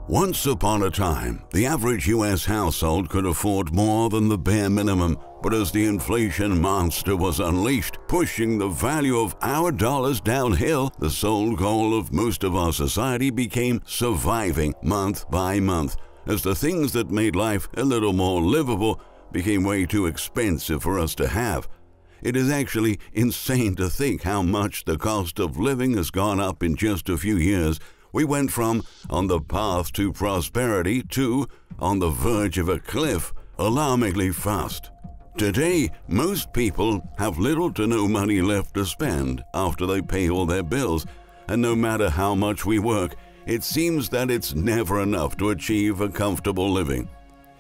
Once upon a time, the average U.S. household could afford more than the bare minimum, but as the inflation monster was unleashed, pushing the value of our dollars downhill, the sole goal of most of our society became surviving month by month, as the things that made life a little more livable became way too expensive for us to have. It is actually insane to think how much the cost of living has gone up in just a few years. We went from on the path to prosperity to on the verge of a cliff alarmingly fast. Today, most people have little to no money left to spend after they pay all their bills, and no matter how much we work, it seems that it's never enough to achieve a comfortable living.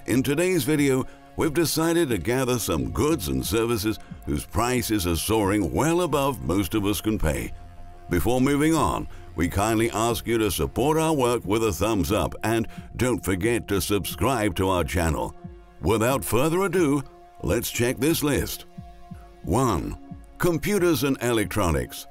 In today's video, we've decided to gather some goods and services whose prices are soaring well above most of us can pay. Before moving on, we kindly ask you to support our work with a thumbs up and don't forget to subscribe to our channel. Without further ado, let's check this list. 1. Computers and electronics.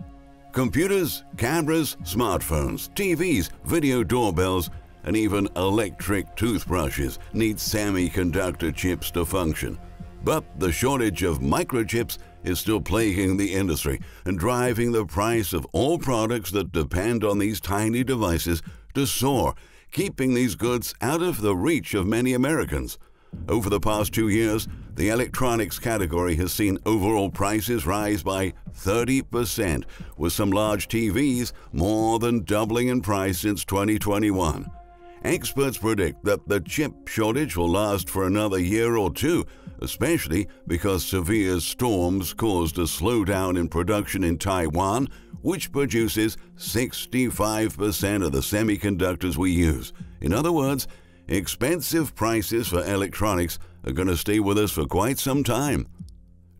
Computers, cameras, smartphones, TVs, video doorbells, and even electric toothbrushes need semiconductor chips to function. But the shortage of microchips is still plaguing the industry and driving the price of all products that depend on these tiny devices to soar, keeping these goods out of the reach of many Americans. Over the past 2 years, the electronics category has seen overall prices rise by 30%, with some large TVs more than doubling in price since 2021. Experts predict that the chip shortage will last for another year or two, especially because severe storms caused a slowdown in production in Taiwan, which produces 65% of the semiconductors we use. In other words, expensive prices for electronics are going to stay with us for quite some time.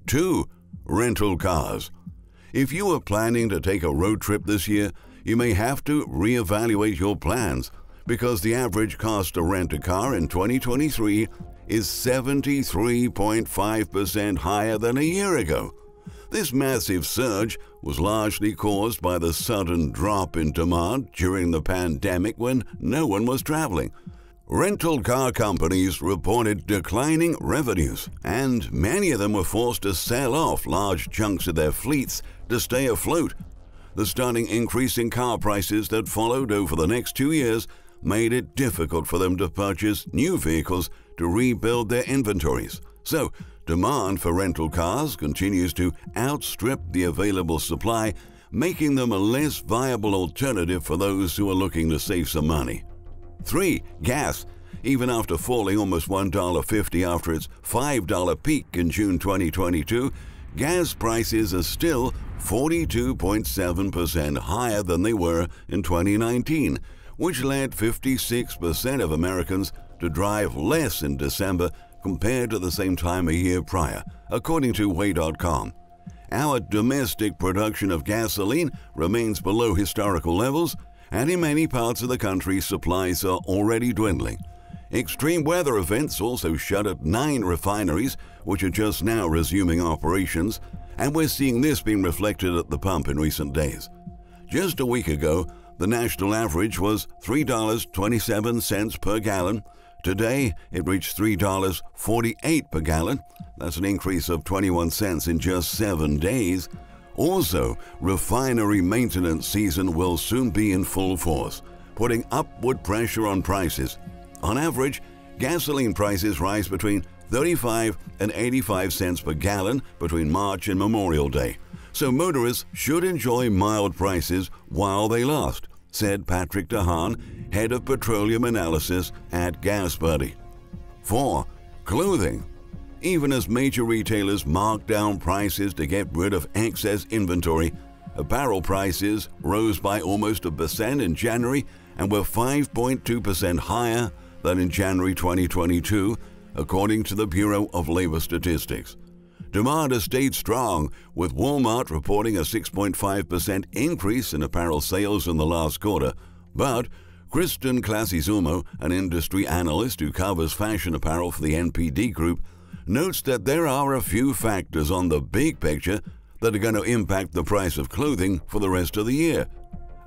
2. Rental cars. If you are planning to take a road trip this year, you may have to reevaluate your plans, because the average cost to rent a car in 2023 is 73.5% higher than a year ago. This massive surge was largely caused by the sudden drop in demand during the pandemic when no one was traveling. Rental car companies reported declining revenues, and many of them were forced to sell off large chunks of their fleets to stay afloat. The stunning increase in car prices that followed over the next 2 years made it difficult for them to purchase new vehicles to rebuild their inventories. So, demand for rental cars continues to outstrip the available supply, making them a less viable alternative for those who are looking to save some money. 3. Gas. Even after falling almost $1.50 after its $5 peak in June 2022, gas prices are still 42.7% higher than they were in 2019, which led 56% of Americans to drive less in December compared to the same time a year prior, according to Way.com. Our domestic production of gasoline remains below historical levels, and in many parts of the country, supplies are already dwindling. Extreme weather events also shuttered 9 refineries, which are just now resuming operations, and we're seeing this being reflected at the pump in recent days. Just a week ago, the national average was $3.27 per gallon. Today, it reached $3.48 per gallon. That's an increase of 21 cents in just 7 days. Also, refinery maintenance season will soon be in full force, putting upward pressure on prices. On average, gasoline prices rise between 35 and 85 cents per gallon between March and Memorial Day. So motorists should enjoy mild prices while they last, said Patrick DeHaan, head of petroleum analysis at GasBuddy. 4. Clothing. Even as major retailers mark down prices to get rid of excess inventory, apparel prices rose by almost 1% in January and were 5.2% higher than in January 2022, according to the Bureau of Labor Statistics. Demand has stayed strong, with Walmart reporting a 6.5% increase in apparel sales in the last quarter. But Kristen Classizumo, an industry analyst who covers fashion apparel for the NPD Group, notes that there are a few factors on the big picture that are going to impact the price of clothing for the rest of the year.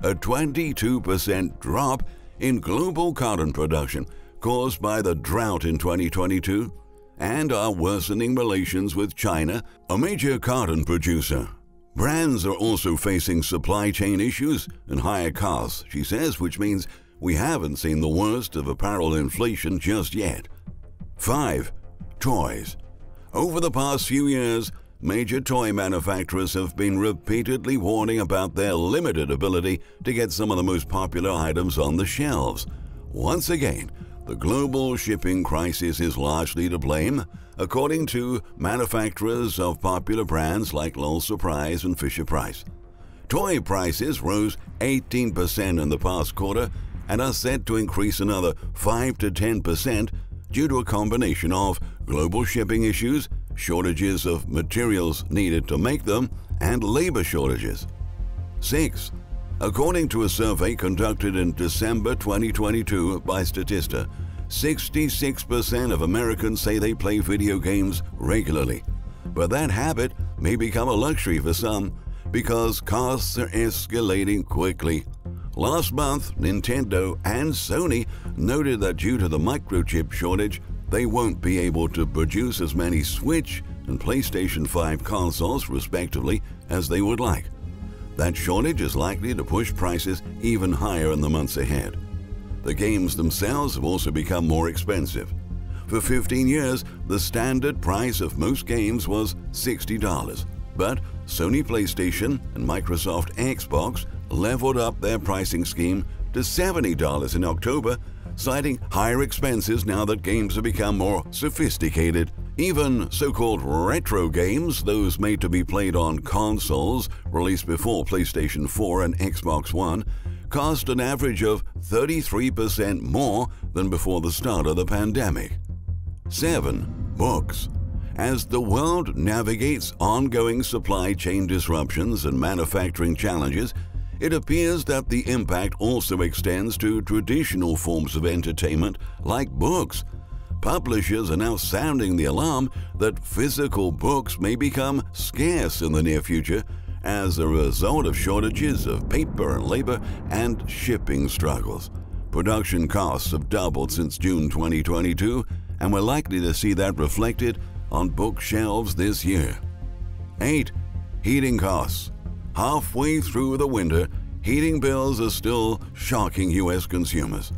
A 22% drop in global cotton production caused by the drought in 2022 and our worsening relations with China, a major cotton producer. Brands are also facing supply chain issues and higher costs, she says, which means we haven't seen the worst of apparel inflation just yet. 5. Toys. Over the past few years, major toy manufacturers have been repeatedly warning about their limited ability to get some of the most popular items on the shelves. Once again, the global shipping crisis is largely to blame, according to manufacturers of popular brands like Lowell Surprise and Fisher-Price. Toy prices rose 18% in the past quarter and are set to increase another 5 to 10% due to a combination of global shipping issues, shortages of materials needed to make them, and labor shortages. 6. According to a survey conducted in December 2022 by Statista, 66% of Americans say they play video games regularly. But that habit may become a luxury for some because costs are escalating quickly. Last month, Nintendo and Sony noted that due to the microchip shortage, they won't be able to produce as many Switch and PlayStation 5 consoles, respectively, as they would like. That shortage is likely to push prices even higher in the months ahead. The games themselves have also become more expensive. For 15 years, the standard price of most games was $60, but Sony PlayStation and Microsoft Xbox leveled up their pricing scheme to $70 in October, citing higher expenses now that games have become more sophisticated. Even so-called retro games, those made to be played on consoles released before PlayStation 4 and Xbox One, cost an average of 33% more than before the start of the pandemic. 7. Books. As the world navigates ongoing supply chain disruptions and manufacturing challenges, it appears that the impact also extends to traditional forms of entertainment like books. Publishers are now sounding the alarm that physical books may become scarce in the near future as a result of shortages of paper and labor and shipping struggles. Production costs have doubled since June 2022, and we're likely to see that reflected on bookshelves this year. 8. Heating costs. Halfway through the winter, heating bills are still shocking U.S. consumers.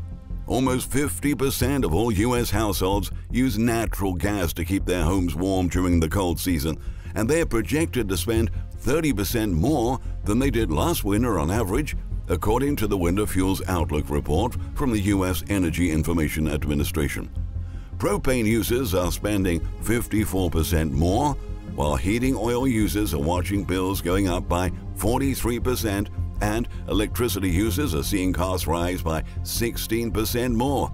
Almost 50% of all U.S. households use natural gas to keep their homes warm during the cold season, and they're projected to spend 30% more than they did last winter on average, according to the Winter Fuels Outlook report from the U.S. Energy Information Administration. Propane users are spending 54% more, while heating oil users are watching bills going up by 43%, and electricity users are seeing costs rise by 16% more.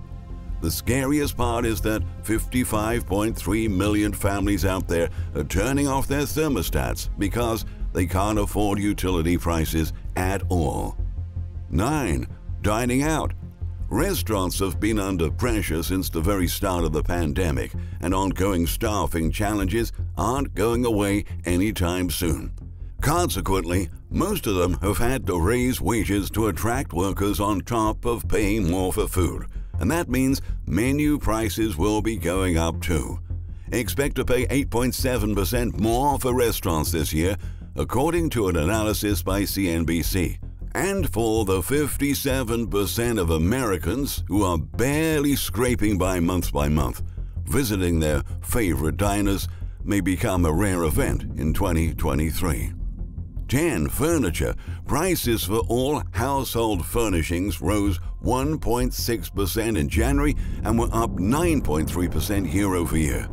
The scariest part is that 55.3 million families out there are turning off their thermostats because they can't afford utility prices at all. 9. Dining out. Restaurants have been under pressure since the very start of the pandemic, and ongoing staffing challenges aren't going away anytime soon. Consequently, most of them have had to raise wages to attract workers on top of paying more for food, and that means menu prices will be going up too. Expect to pay 8.7% more for restaurants this year, according to an analysis by CNBC. And for the 57% of Americans who are barely scraping by month, visiting their favorite diners may become a rare event in 2023. 10. Furniture. Prices for all household furnishings rose 1.6% in January and were up 9.3% year over year.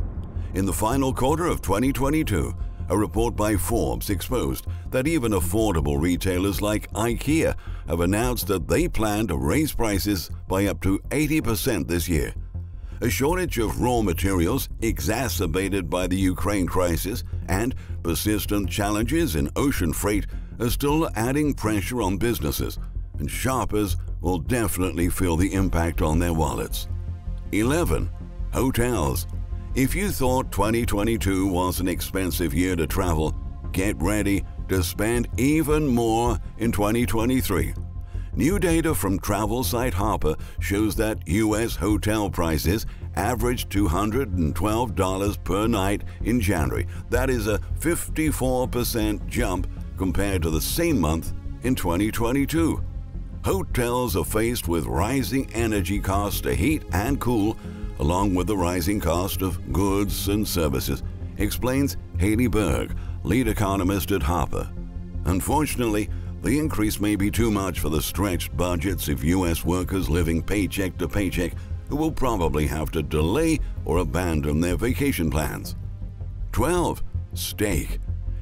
In the final quarter of 2022, a report by Forbes exposed that even affordable retailers like IKEA have announced that they plan to raise prices by up to 80% this year. A shortage of raw materials exacerbated by the Ukraine crisis and persistent challenges in ocean freight are still adding pressure on businesses, and shoppers will definitely feel the impact on their wallets. 11. Hotels. If you thought 2022 was an expensive year to travel, get ready to spend even more in 2023. New data from travel site Hopper shows that U.S. hotel prices averaged $212 per night in January. That is a 54% jump compared to the same month in 2022. Hotels are faced with rising energy costs to heat and cool, along with the rising cost of goods and services, explains Haley Berg, lead economist at Hopper. Unfortunately, the increase may be too much for the stretched budgets of U.S. workers living paycheck to paycheck, who will probably have to delay or abandon their vacation plans. 12. Steak.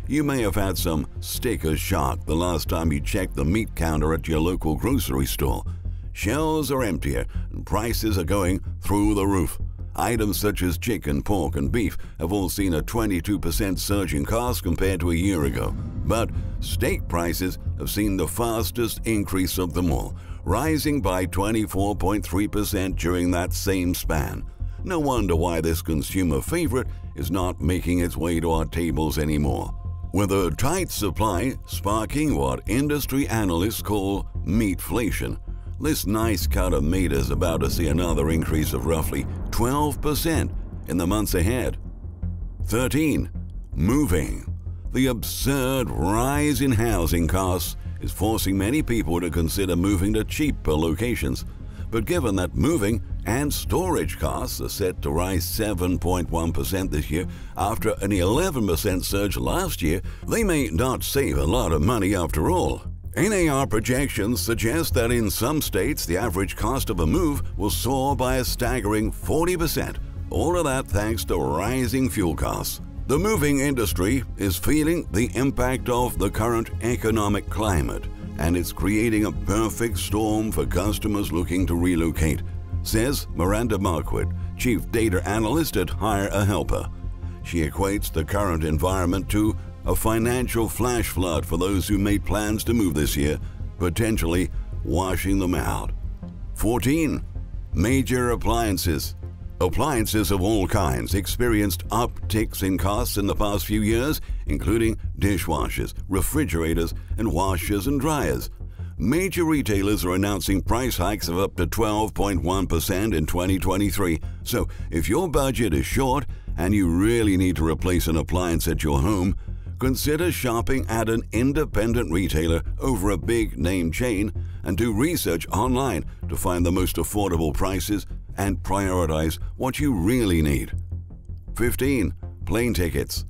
You may have had some sticker shock the last time you checked the meat counter at your local grocery store. Shelves are emptier and prices are going through the roof. Items such as chicken, pork, and beef have all seen a 22% surge in cost compared to a year ago. But steak prices have seen the fastest increase of them all, rising by 24.3% during that same span. No wonder why this consumer favorite is not making its way to our tables anymore. With a tight supply sparking what industry analysts call meatflation, this nice cut of meat is about to see another increase of roughly 12% in the months ahead. 13. Moving. The absurd rise in housing costs is forcing many people to consider moving to cheaper locations. But given that moving and storage costs are set to rise 7.1% this year after an 11% surge last year, they may not save a lot of money after all. NAR projections suggest that in some states the average cost of a move will soar by a staggering 40%. All of that thanks to rising fuel costs. The moving industry is feeling the impact of the current economic climate, and it's creating a perfect storm for customers looking to relocate, says Miranda Marquardt, Chief Data Analyst at Hire a Helper. She equates the current environment to a financial flash flood for those who made plans to move this year, potentially washing them out. 14. Major appliances. Appliances of all kinds experienced upticks in costs in the past few years, including dishwashers, refrigerators, and washers and dryers. Major retailers are announcing price hikes of up to 12.1% in 2023. So if your budget is short and you really need to replace an appliance at your home, consider shopping at an independent retailer over a big name chain and do research online to find the most affordable prices and prioritize what you really need. 15. Plane tickets.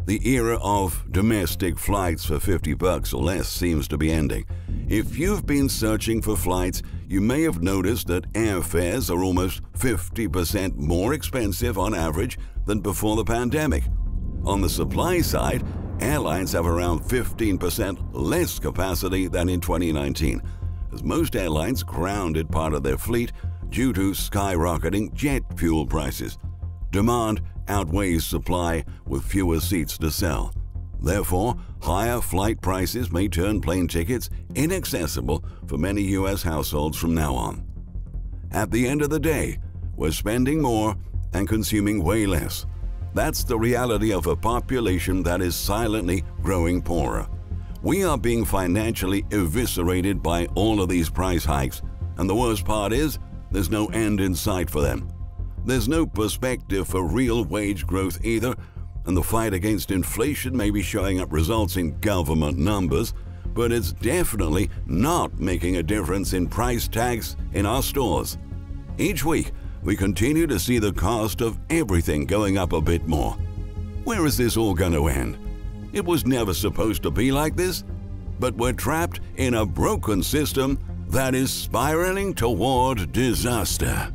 The era of domestic flights for $50 or less seems to be ending. If you've been searching for flights, you may have noticed that airfares are almost 50% more expensive on average than before the pandemic. On the supply side, airlines have around 15% less capacity than in 2019, as most airlines grounded part of their fleet due to skyrocketing jet fuel prices. Demand outweighs supply with fewer seats to sell. Therefore, higher flight prices may turn plane tickets inaccessible for many U.S. households from now on. At the end of the day, we're spending more and consuming way less. That's the reality of a population that is silently growing poorer. We are being financially eviscerated by all of these price hikes, and the worst part is, there's no end in sight for them. There's no perspective for real wage growth either, and the fight against inflation may be showing up results in government numbers, but it's definitely not making a difference in price tags in our stores. Each week, we continue to see the cost of everything going up a bit more. Where is this all going to end? It was never supposed to be like this, but we're trapped in a broken system that is spiraling toward disaster.